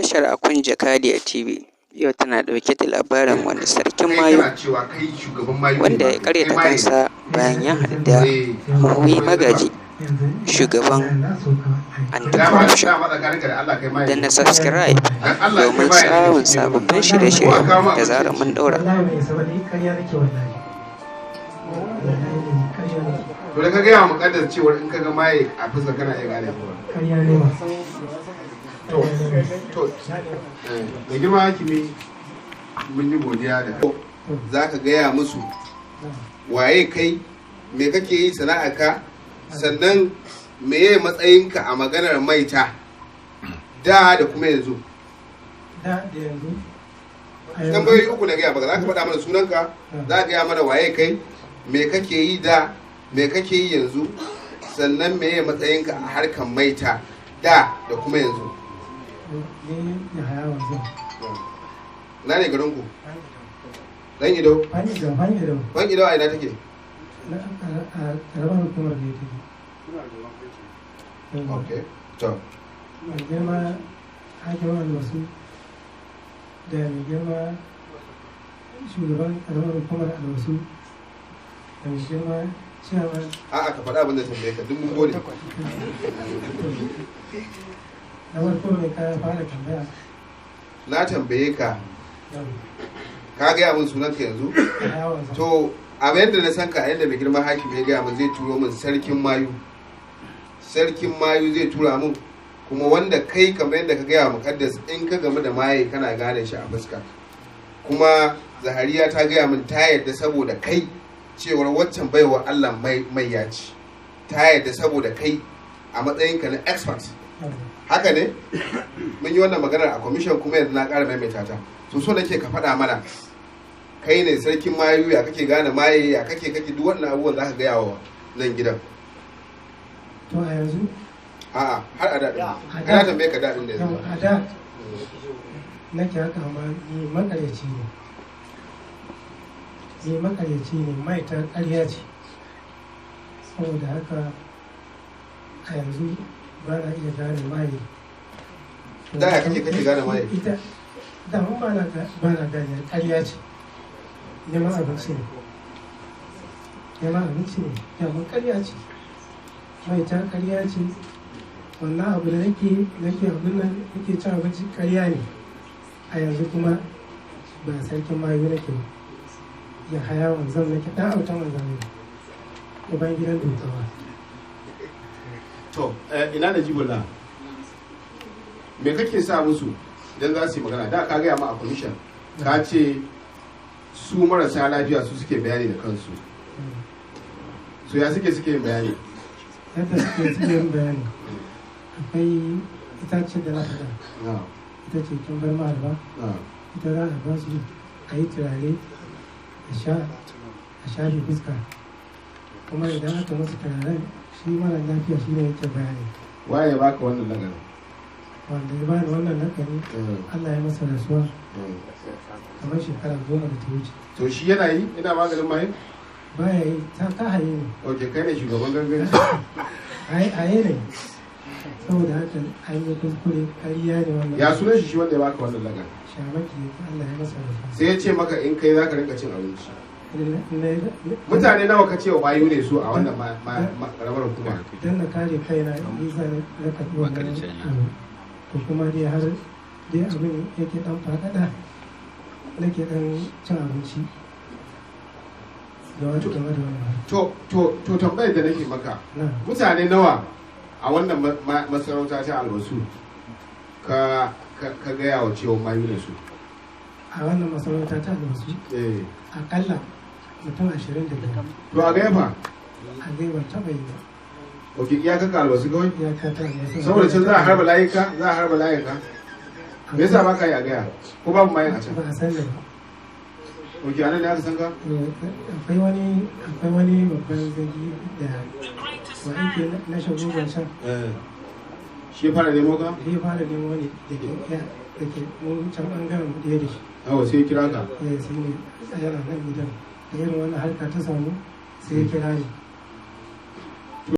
tashar Akun Jakadiya TV. Yau tana ɗauke da labarin wani sarkin mayu wanda ya karyata kansa bayan ya haɗu da muhuyi magaji, shugaban anti-corruption. Da na subscribe domin samun sababbin shirye-shirye da zarar mun ɗaura. To da ka gaya wa mukaddar cewar in ka ga maye a fuska kana iya gane to da girma hakimi mun yi godiya da za ka gaya musu waye kai, me kake yi sana'arka, sannan meye matsayinka a maganar maita da kuma yanzu. Tambayoyi uku na gaya maka, za ka faɗa mana sunanka, za ka gaya mana waye kai, me kake yi da, me kake yi yanzu, sannan meye matsayinka a harkar maita da kuma yanzu. Na ne garinku? Dan ido? Ban ido a ina take? Ƙaramar hukumar da ya take. Ok, to. Mai girma hakimin albasu da mai girma shugaban ƙaramar hukumar albasu da mai girma ciyaman. A'a ka faɗa abin da tambaye ka, duk mun gode. Na farko mai kaya fara tambaya. Na tambaye ka, ka gaya min sunanka yanzu? To, a yadda na san ka, a yadda mai girma hakim ya gaya min zai turo min sarkin mayu. Sarkin mayu zai tura min, kuma wanda kai kamar yadda ka gaya wa mukaddas in ka game da maye kana gane shi a fuska. Kuma Zahariya ta gaya min ta yadda saboda kai cewar waccan baiwa Allah mai yaci. Ta yadda saboda kai a matsayinka na expert. Haka ne? Mun yi wannan maganar a commission kuma yanzu na ƙara maimaita ta. So nake ka faɗa mana kai ne sarkin mayu, ya kake gane maye, ya kake duk wannan abubuwan za ka gaya wa nan gidan. To a yanzu? A'a, har a daɗin. Kana tambaye ka daɗin da yanzu. A da nake haka amma ni makaryaci ne. Ni makaryaci ne, maitar ƙarya ce. Saboda haka a yanzu ba na iya gane maye. Da ya kake gane maye? Ita, da mun ba na gane ƙarya ce. Neman abinci ne. Neman abinci ne, yamin ƙarya ce. Maitar ƙarya ce. Wannan abu da nake abin nan nake cin abinci ƙarya ne. A yanzu kuma ba sarkin mayu nake ba. Ya haya wanzan nake, ɗan autan wanzan ne. Uban gidan dokawa. To, ina da jibola. Me kake sa musu idan za su yi magana? Da ka gaya ma a commission, ka ce su marasa lafiya su suke bayani da kansu. So ya suke yin bayani? Yadda suke yin bayani, akwai itace da na faɗa. Ita ce kin bar maharba. Ita za a ba su a yi turare a shafe fuska. Kuma idan aka musu turaren, shi mara lafiya shi ne yake bayani. Waye ya baka wannan lagari? Wanda ya bani wannan lagari, Allah ya masa rasuwa kamar shekara 10 da ta wuce. To shi yana yi? Ina maganin maye? Baya yi, ta haye ne. Ok, kai ne shugaban gangan? Haye ne. Saboda haka an yi kuskure, ƙarya ne wannan. Ya sunan shi wanda ya baka wannan lagari? Shamaki, Allah ya masa rasuwa. Sai ya ce maka in kai za ka rinka cin abinci. Mutane nawa ka ce wa mayu ne su a wannan karamar hukuma? Don na kare kaina nisa na karɓi wannan abu. To kuma dai har dai abin yake ɗan faɗaɗa nake ɗan cin abinci. To tambayar da nake maka, mutane nawa a wannan masarauta ta albasu ka gaya wa cewa mayu ne su? A wannan masarauta ta albasu? Akalla mutum 25. To a gaya fa? A gaya ban taɓa yi ba. Ok, ya kaka albasu kawai? Ya kaka albasu. Saboda can za a harba layuka? Me yasa ba ka yi a gaya? Ko babu mayan a can? Ba a san da ba. Ok, anan ne aka san ka? Akwai wani babban zagi da wani ke na shagugan can. Shi ya fara nemo ka? Shi ya fara nemo ne da ke mun can ɓangaren ɗaya da shi. Awa sai kira ka? Sai ne a yana nan gidan. Da irin wannan harka ta samu sai ya kira ni.